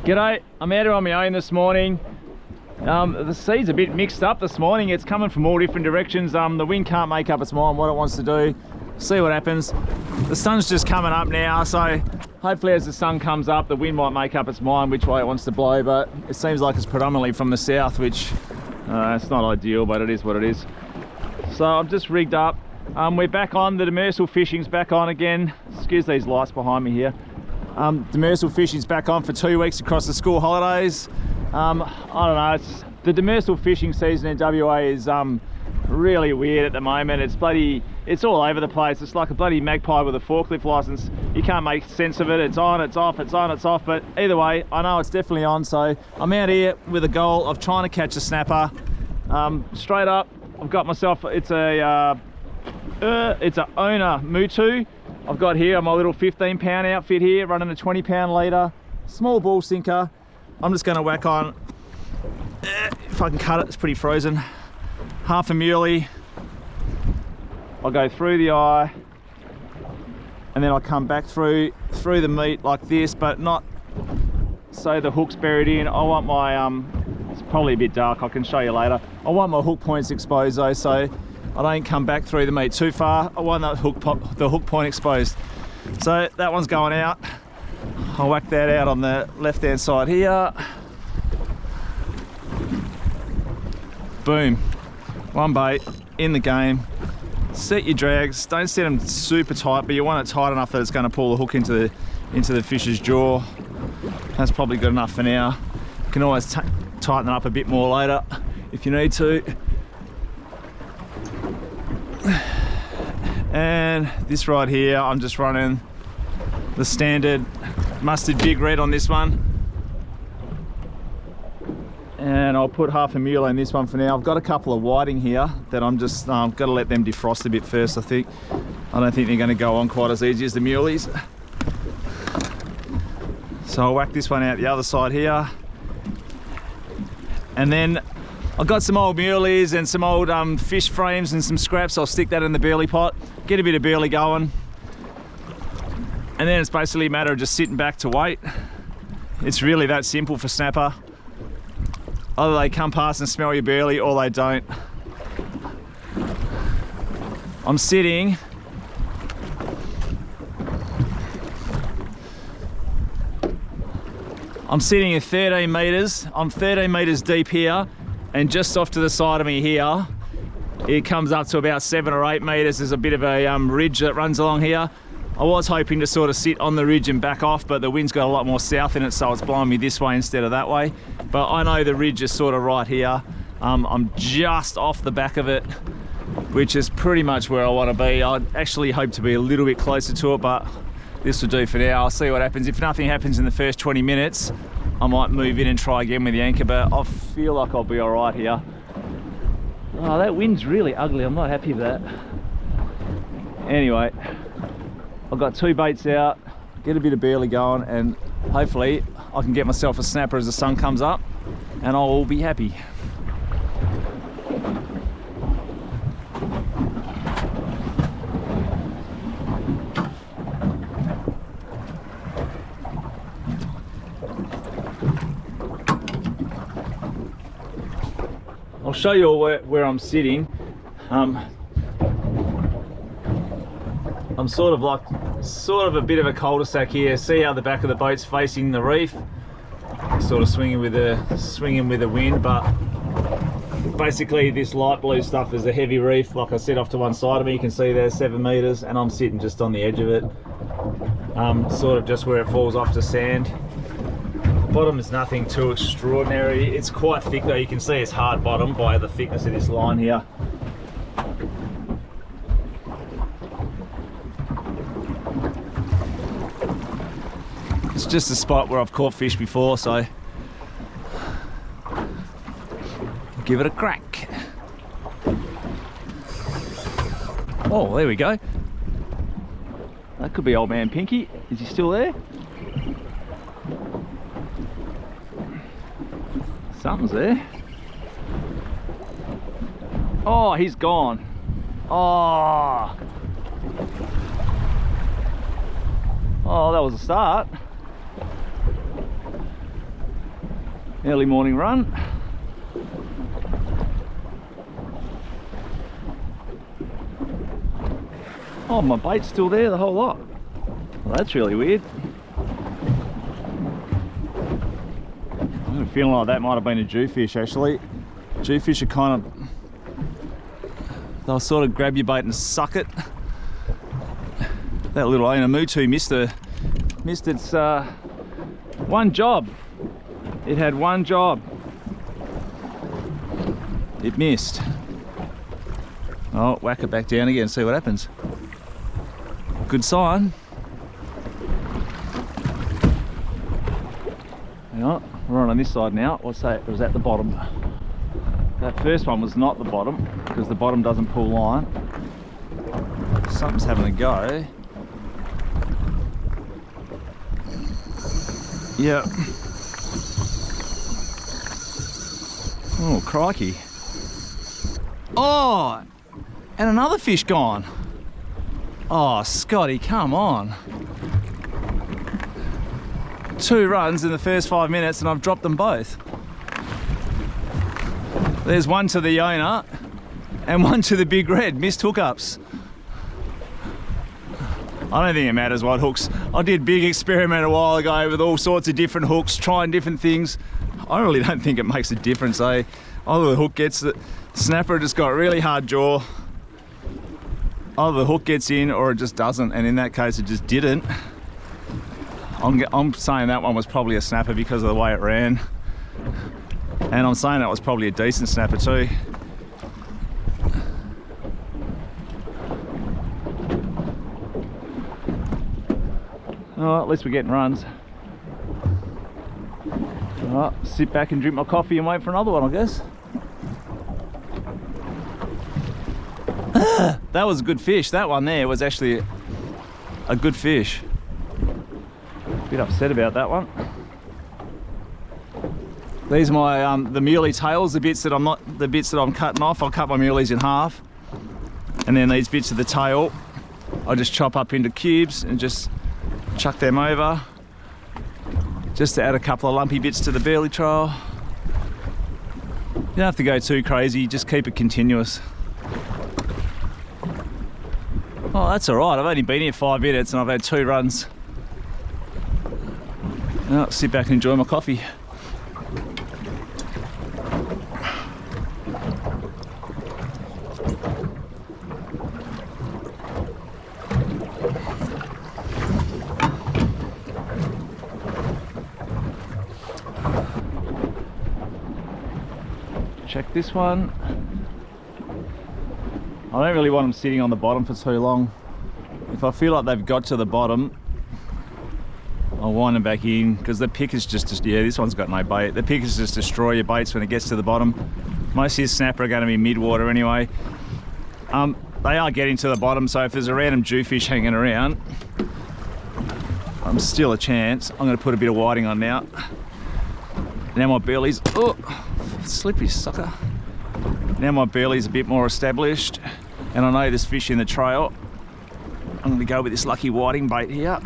G'day, I'm out here on my own this morning. The sea's a bit mixed up this morning. It's coming from all different directions. The wind can't make up its mind what it wants to do. See what happens. The sun's just coming up now, so hopefully as the sun comes up, the wind might make up its mind which way it wants to blow, but it seems like it's predominantly from the south, which it's not ideal, but it is what it is. So I've just rigged up. We're back on, the demersal fishing's back on again. Excuse these lights behind me here. Demersal fishing's back on for 2 weeks across the school holidays. I don't know, the demersal fishing season in WA is really weird at the moment. It's all over the place. It's like a bloody magpie with a forklift license. You can't make sense of it. It's on, it's off, it's on, it's off, but either way, I know it's definitely on. So I'm out here with a goal of trying to catch a snapper. Straight up, I've got myself, it's a owner Mutu. I've got here my little 15-pound outfit here, running a 20-pound leader, small ball sinker. I'm just going to whack on, if I can cut it, it's pretty frozen, half a muley. I'll go through the eye, and then I'll come back through the meat like this, but not so the hook's buried in. I want my, it's probably a bit dark, I can show you later. I want my hook points exposed though, so I don't come back through the meat too far. I want that the hook point exposed. So that one's going out. I'll whack that out on the left hand side here. Boom, one bait in the game. Set your drags, don't set them super tight, but you want it tight enough that it's going to pull the hook into the fish's jaw. That's probably good enough for now. You can always tighten it up a bit more later if you need to. And this right here, I'm just running the standard mustard big red on this one, and I'll put half a mule in this one for now. I've got a couple of whiting here that I'm just got to let them defrost a bit first. I don't think they're going to go on quite as easy as the muleys, so I'll whack this one out the other side here. And then I've got some old muleys and some old fish frames and some scraps. I'll stick that in the burley pot, get a bit of burley going, and then it's basically a matter of just sitting back to wait. It's really that simple for snapper. Either they come past and smell your burley or they don't. I'm sitting at 13 meters. I'm 13 meters deep here, and just off to the side of me here, it comes up to about 7 or 8 meters. There's a bit of a ridge that runs along here. I was hoping to sort of sit on the ridge and back off, but the wind's got a lot more south in it, so it's blowing me this way instead of that way. But I know the ridge is sort of right here. I'm just off the back of it, which is pretty much where I want to be. I'd actually hope to be a little bit closer to it, but this will do for now. I'll see what happens. If nothing happens in the first 20 minutes, I might move in and try again with the anchor, but I feel like I'll be all right here. Oh, that wind's really ugly. I'm not happy with that. Anyway, I've got 2 baits out, get a bit of burley going, and hopefully I can get myself a snapper as the sun comes up, and I'll be happy. I'll show you all where I'm sitting. I'm sort of a bit of a cul-de-sac here. See how the back of the boat's facing the reef? Sort of swinging with the wind, but basically this light blue stuff is a heavy reef. Like I said, off to one side of me, you can see there's 7 meters, and I'm sitting just on the edge of it, sort of just where it falls off to sand. Bottom is nothing too extraordinary. It's quite thick though. You can see it's hard bottom by the thickness of this line here. It's just a spot where I've caught fish before, so I'll give it a crack. Oh, there we go. That could be old man Pinky. Is he still there? Something's there. Oh, he's gone. Oh. Oh, that was a start. Early morning run. Oh, my bait's still there, the whole lot. Well, that's really weird. I'm feeling like that might have been a jewfish actually. Jewfish are kind of, they'll sort of grab your bait and suck it. That little Mutu missed its one job. It had one job. It missed. Oh, whack it back down again and see what happens. Good sign. Hang on, we're on this side now. What's that? It was at the bottom. That first one was not the bottom because the bottom doesn't pull line. Something's having a go. Yeah. Oh, crikey. Oh, and another fish gone. Oh, Scotty, come on. 2 runs in the first 5 minutes and I've dropped them both. There's one to the owner and one to the big red, missed hookups. I don't think it matters what hooks. I did a big experiment a while ago with all sorts of different hooks, trying different things. I really don't think it makes a difference, eh? Either the hook gets the snapper just got a really hard jaw. Either the hook gets in or it just doesn't, and in that case it just didn't. I'm saying that one was probably a snapper because of the way it ran. And I'm saying that was probably a decent snapper too. Oh, at least we're getting runs. Alright, sit back and drink my coffee and wait for another one, I guess. That was a good fish. That one there was actually a good fish. Bit upset about that one. These are my the muley tails, the bits that I'm cutting off. I'll cut my muleys in half, and then these bits of the tail I just chop up into cubes and just chuck them over, just to add a couple of lumpy bits to the burley trail. You don't have to go too crazy, just keep it continuous. Oh, that's all right. I've only been here 5 minutes and I've had 2 runs. Now, I'll sit back and enjoy my coffee. Check this one. I don't really want them sitting on the bottom for too long. If I feel like they've got to the bottom, I'll wind them back in, because the pickers just, yeah, this one's got no bait. The pickers just destroy your baits when it gets to the bottom. Most of your snapper are going to be mid-water anyway. They are getting to the bottom, so if there's a random jewfish hanging around, I'm still a chance. I'm going to put a bit of whiting on now. Now my burley's, oh, slippery sucker. Now my burley's a bit more established, and I know there's fish in the trail. I'm going to go with this lucky whiting bait here.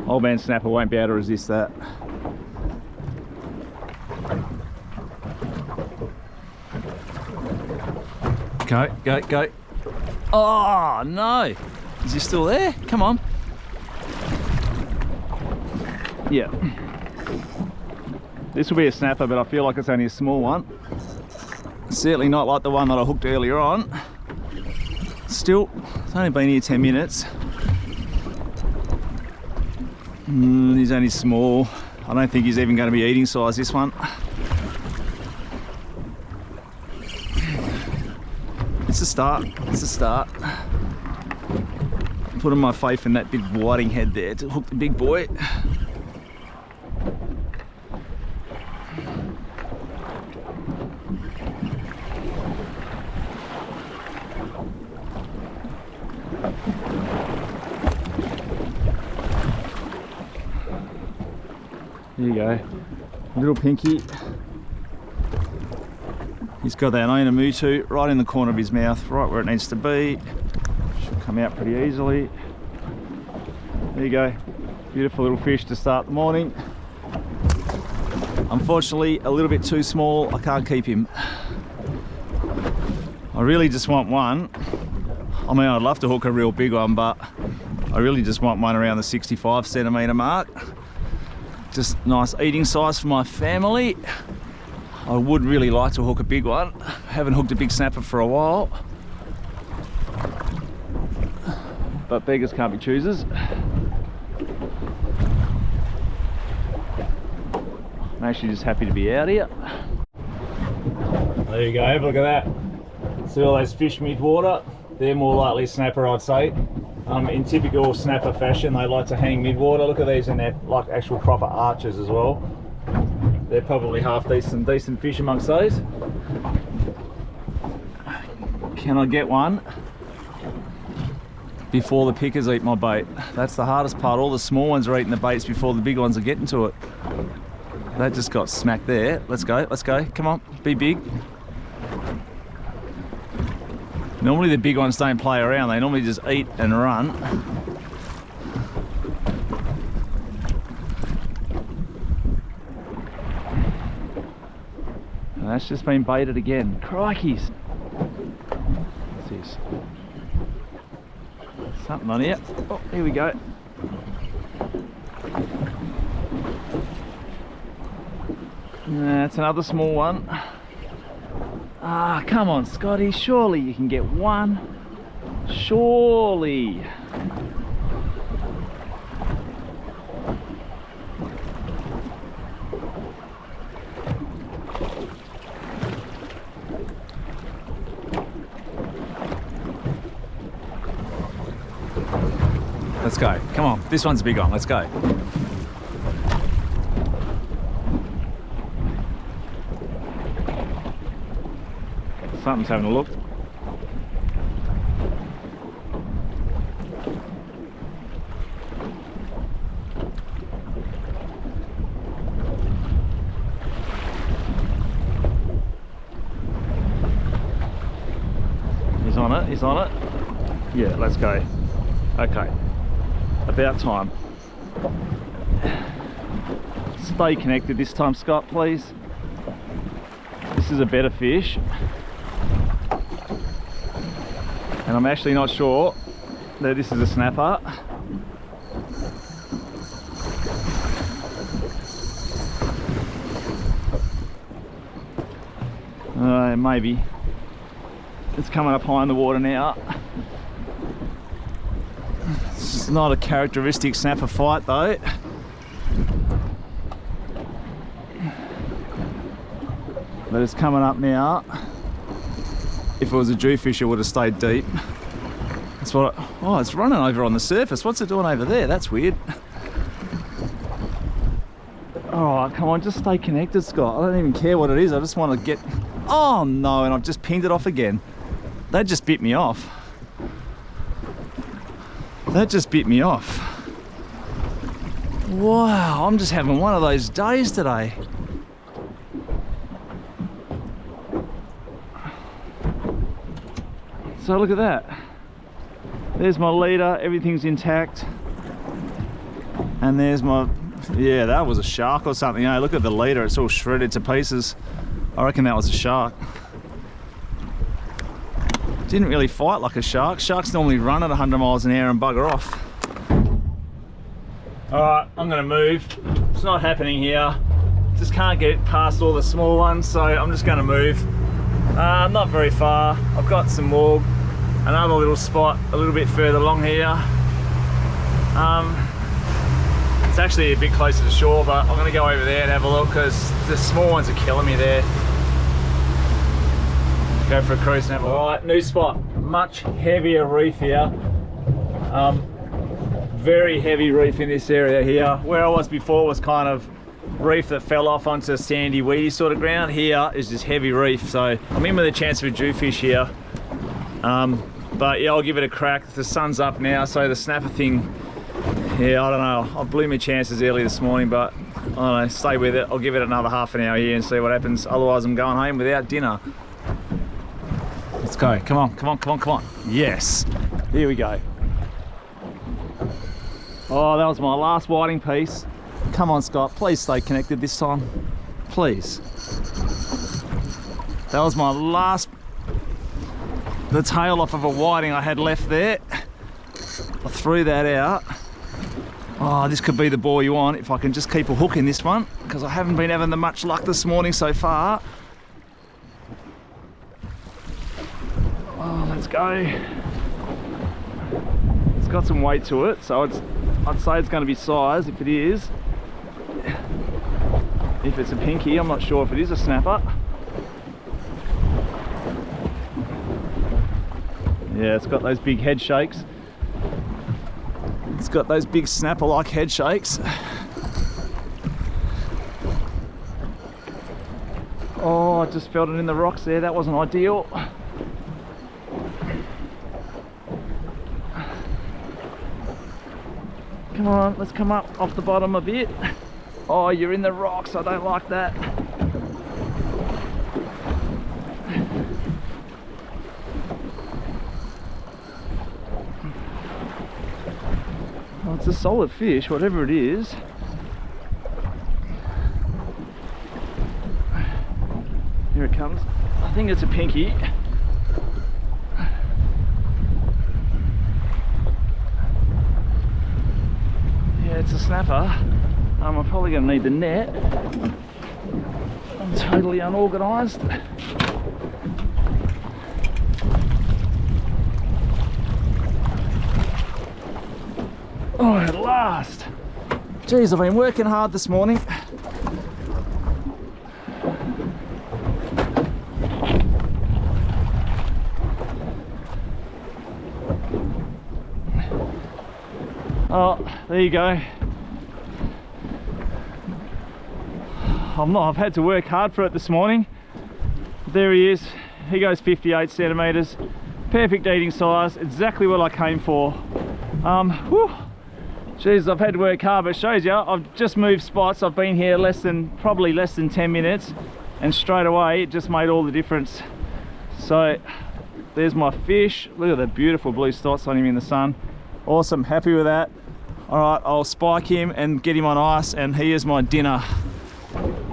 Old man snapper won't be able to resist that. Go, go, go. Oh, no. Is he still there? Come on. Yeah. This will be a snapper, but I feel like it's only a small one. Certainly not like the one that I hooked earlier on. Still, it's only been here 10 minutes. He's only small. I don't think he's even going to be eating size, this one. It's a start, it's a start. I'm putting my faith in that big whiting head there to hook the big boy. There you go. Little pinky. He's got that Onamutu right in the corner of his mouth, right where it needs to be. Should come out pretty easily. There you go. Beautiful little fish to start the morning. Unfortunately, a little bit too small. I can't keep him. I really just want one. I mean, I'd love to hook a real big one, but I really just want one around the 65 centimetre mark. Just nice eating size for my family. I would really like to hook a big one. Haven't hooked a big snapper for a while. But beggars can't be choosers. I'm actually just happy to be out here. There you go, have a look at that. See all those fish mid-water? They're more likely snapper, I'd say. In typical snapper fashion, they like to hang mid-water. Look at these, and they're like actual proper archers as well. They're probably half decent fish amongst those. Can I get one before the pickers eat my bait? That's the hardest part. All the small ones are eating the baits before the big ones are getting to it. That just got smacked there. Let's go, let's go. Come on, be big. Normally the big ones don't play around. They normally just eat and run. And that's just been baited again. Crikeys. What's this? Something on here. Oh, here we go. That's another small one. Ah, come on, Scotty. Surely you can get one. Surely. Let's go. Come on. This one's a big one. Let's go. Something's having a look. He's on it, he's on it. Yeah, let's go. Okay, about time. Stay connected this time, Scott, please. This is a better fish. And I'm actually not sure that this is a snapper. Maybe. It's coming up high in the water now. It's not a characteristic snapper fight though. But it's coming up now. If it was a jewfish, it would have stayed deep. That's what oh, it's running over on the surface. What's it doing over there? That's weird. Oh, come on, just stay connected, Scott. I don't even care what it is. I just want to get... Oh, no, and I've just pinged it off again. That just bit me off. That just bit me off. Wow, I'm just having one of those days today. So look at that. There's my leader, everything's intact. And there's my, yeah, that was a shark or something. Look at the leader, it's all shredded to pieces. I reckon that was a shark. Didn't really fight like a shark. Sharks normally run at 100 miles an hour and bugger off. All right, I'm gonna move. It's not happening here. Just can't get past all the small ones, so I'm just gonna move. Not very far. I've got some more, another little spot a little bit further along here. It's actually a bit closer to shore, but I'm gonna go over there and have a look because the small ones are killing me there. Go for a cruise and have a look. All right, new spot. Much heavier reef here. Very heavy reef in this area here. Where I was before was kind of reef that fell off onto sandy, weedy sort of ground. Here is just heavy reef, so I'm in with a chance of a jewfish here. But yeah, I'll give it a crack. The sun's up now, so the snapper thing Yeah, I don't know. I blew my chances early this morning, but I don't know, stay with it. I'll give it another half an hour here and see what happens. Otherwise, I'm going home without dinner. Let's go. Come on, come on, come on, come on. Yes. Here we go. Oh, that was my last whiting piece. Come on, Scott. Please stay connected this time. Please. That was my last, the tail off of a whiting I had left there. I threw that out. Oh, this could be the ball you want if I can just keep a hook in this one, because I haven't been having the much luck this morning so far. Oh, let's go. It's got some weight to it, so I'd say it's going to be size if it is. If it's a pinky, I'm not sure if it is a snapper. Yeah, it's got those big head shakes. It's got those big snapper-like head shakes. Oh, I just felt it in the rocks there. That wasn't ideal. Come on, let's come up off the bottom a bit. Oh, you're in the rocks. I don't like that. Well, it's a solid fish, whatever it is. Here it comes. I think it's a pinky. Yeah, it's a snapper. I'm probably going to need the net. I'm totally unorganised. Oh, at last. Geez, I've been working hard this morning. Oh, there you go. I've had to work hard for it this morning. There he is. He goes 58 centimetres. Perfect eating size. Exactly what I came for. Whew. Jeez, I've had to work hard, but it shows you, I've just moved spots. I've been here probably less than 10 minutes, and straight away it just made all the difference. So there's my fish. Look at the beautiful blue spots on him in the sun. Awesome, happy with that. All right, I'll spike him and get him on ice, and he is my dinner.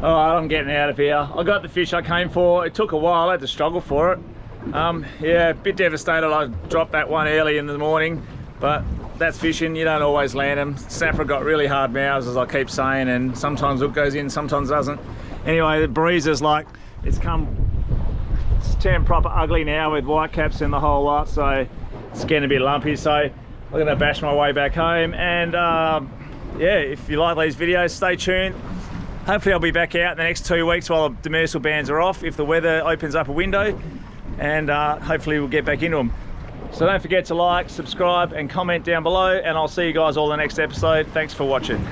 All right, I'm getting out of here. I got the fish I came for. It took a while, I had to struggle for it. Yeah, a bit devastated I dropped that one early in the morning, but that's fishing, you don't always land them. Snapper got really hard mouths, as I keep saying, and sometimes hook goes in, sometimes doesn't. Anyway, the breeze is like, it's turned proper ugly now with white caps and the whole lot, so it's getting a bit lumpy. So I'm gonna bash my way back home, and yeah, if you like these videos, stay tuned. Hopefully I'll be back out in the next 2 weeks while the demersal bans are off, if the weather opens up a window, and hopefully we'll get back into them. So don't forget to like, subscribe and comment down below, and I'll see you guys all in the next episode. Thanks for watching.